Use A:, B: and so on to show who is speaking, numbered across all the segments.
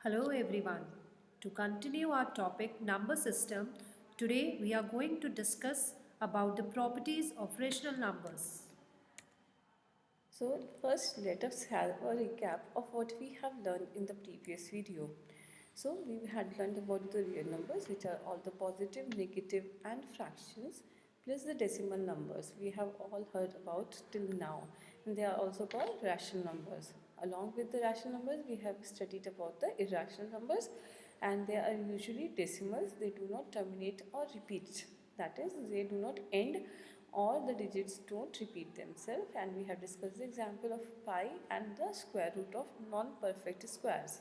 A: Hello everyone. To continue our topic number system, today we are going to discuss about the properties of rational numbers.
B: So first let us have a recap of what we have learned in the previous video. So we had learned about the real numbers, which are all the positive, negative and fractions, plus the decimal numbers we have all heard about till now, and they are also called rational numbers. Along with the rational numbers we have studied about the irrational numbers, and they are usually decimals. They do not terminate or repeat, that is, they do not end or the digits don't repeat themselves, and we have discussed the example of pi and the square root of non-perfect squares.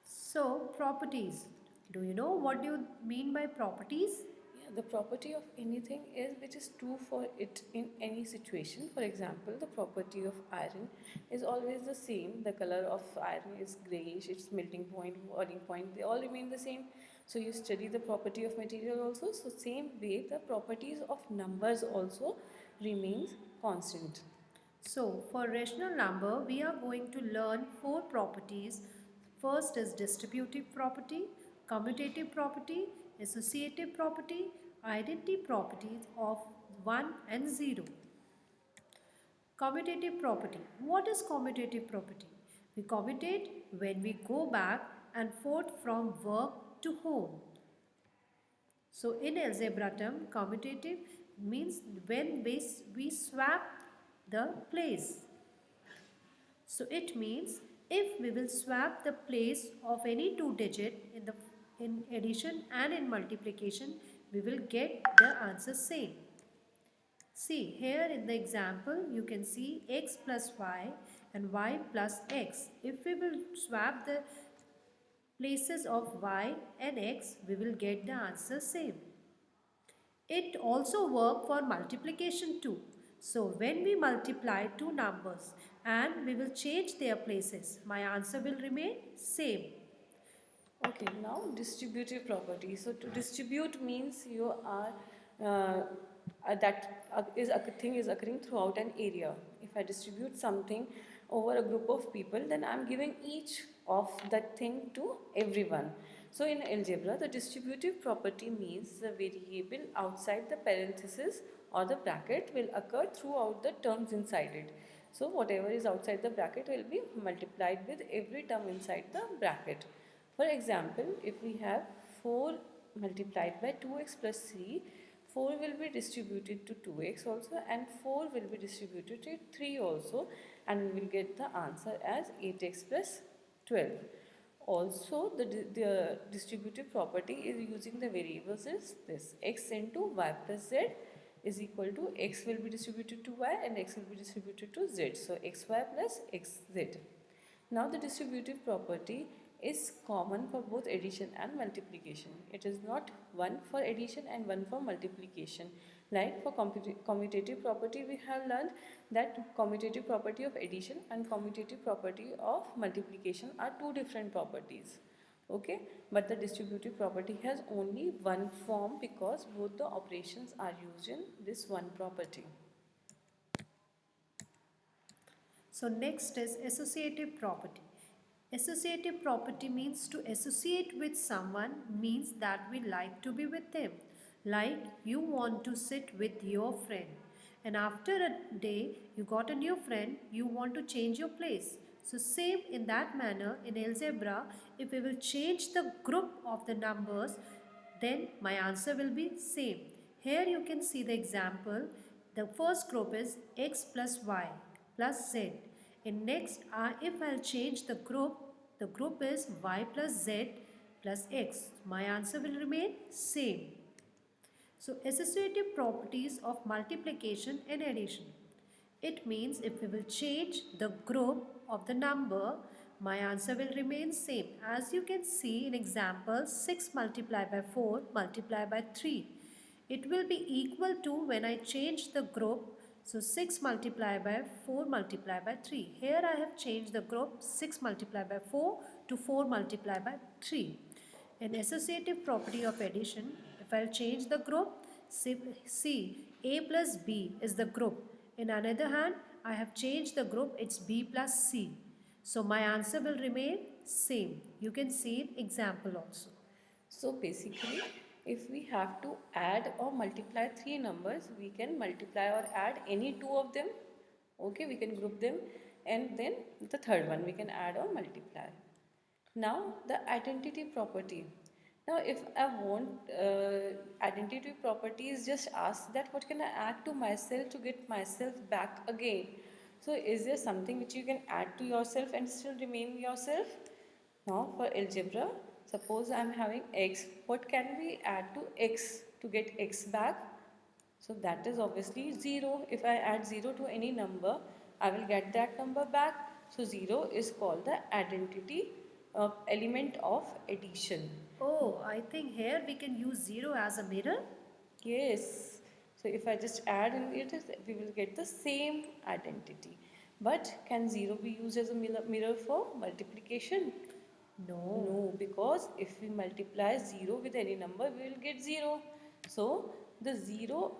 A: So, properties. Do you know what do you mean by properties?
B: Yeah, the property of anything is which is true for it in any situation. For example, the property of iron is always the same. The color of iron is grayish, its melting point, boiling point, they all remain the same. So you study the property of material also. So same way the properties of numbers also remains constant.
A: So, for rational number, we are going to learn four properties. First is distributive property, commutative property, associative property, identity properties of 1 and 0. Commutative property. What is commutative property? We commutate when we go back and forth from work to home. So in algebra term, commutative means when we swap the place. So it means if we will swap the place of any two digit in addition and in multiplication, we will get the answer same. See, here in the example, you can see x plus y and y plus x. If we will swap the places of y and x, we will get the answer same. It also works for multiplication too. So when we multiply two numbers and we will change their places, my answer will remain same.
B: Okay, now distributive property. So to distribute means you are that is a thing is occurring throughout an area. If I distribute something over a group of people, then I'm giving each of that thing to everyone. So in algebra, the distributive property means the variable outside the parenthesis or the bracket will occur throughout the terms inside it. So whatever is outside the bracket will be multiplied with every term inside the bracket. For example, if we have 4 multiplied by 2x plus 3, 4 will be distributed to 2x also, and 4 will be distributed to 3 also, and we will get the answer as 8x plus 12. Also, the distributive property is using the variables is this: x into y plus z is equal to x will be distributed to y and x will be distributed to z. So, xy plus xz. Now, the distributive property is common for both addition and multiplication. It is not one for addition and one for multiplication. Like for commutative property, we have learned that commutative property of addition and commutative property of multiplication are two different properties. Okay, but the distributive property has only one form because both the operations are used in this one property.
A: So next is associative property. Associative property means to associate with someone means that we like to be with them. Like you want to sit with your friend and after a day you got a new friend, you want to change your place. So same in that manner in algebra, if we will change the group of the numbers, then my answer will be same. Here you can see the example. The first group is x plus y plus z. In next, if I'll change the group is y plus z plus x. My answer will remain same. So associative properties of multiplication and addition. It means if we will change the group of the number, my answer will remain same. As you can see in example, 6 multiplied by 4 multiplied by 3. It will be equal to when I change the group. So 6 multiplied by 4 multiplied by 3. Here I have changed the group 6 multiplied by 4 to 4 multiplied by 3. An associative property of addition, if I'll change the group, see A plus B is the group. In another hand, I have changed the group, it's B plus C. So my answer will remain same. You can see an example also.
B: So basically, if we have to add or multiply three numbers, we can multiply or add any two of them. Okay, we can group them, and then the third one we can add or multiply. Now the identity property. Now if I want identity property is just ask that what can I add to myself to get myself back again. So is there something which you can add to yourself and still remain yourself? Now for algebra, suppose I am having x, what can we add to x to get x back? So that is obviously 0. If I add 0 to any number, I will get that number back. So 0 is called the identity element of addition.
A: Oh, I think here we can use 0 as a mirror.
B: Yes. So if I just add in it, we will get the same identity. But can 0 be used as a mirror for multiplication?
A: No.
B: No, because if we multiply 0 with any number, we will get 0. So the 0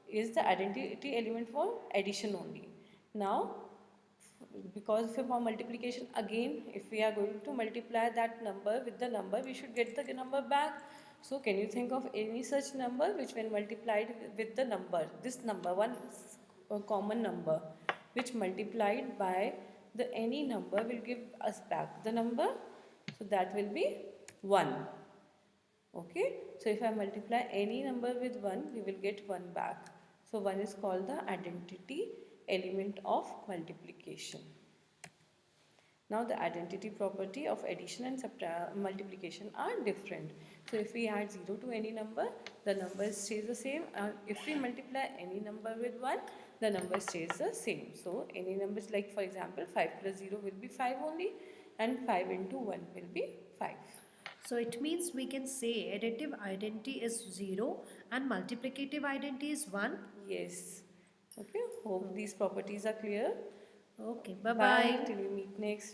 B: is the identity element for addition only. Now, because for multiplication again, if we are going to multiply that number with the number, we should get the number back. So can you think of any such number which when multiplied with the number, this number, one common number, which multiplied by the any number will give us back the number? So that will be 1. Okay. So if I multiply any number with 1, we will get 1 back. So 1 is called the identity element of multiplication. Now the identity property of addition and multiplication are different. So if we add 0 to any number, the number stays the same. If we multiply any number with 1, the number stays the same. So any numbers like for example 5 plus 0 will be 5 only, and 5 into 1 will be 5.
A: So it means we can say additive identity is 0 and multiplicative identity is 1.
B: Yes. Okay. Hope these properties are clear.
A: Okay, bye
B: Bye.
A: bye.
B: Till we meet next.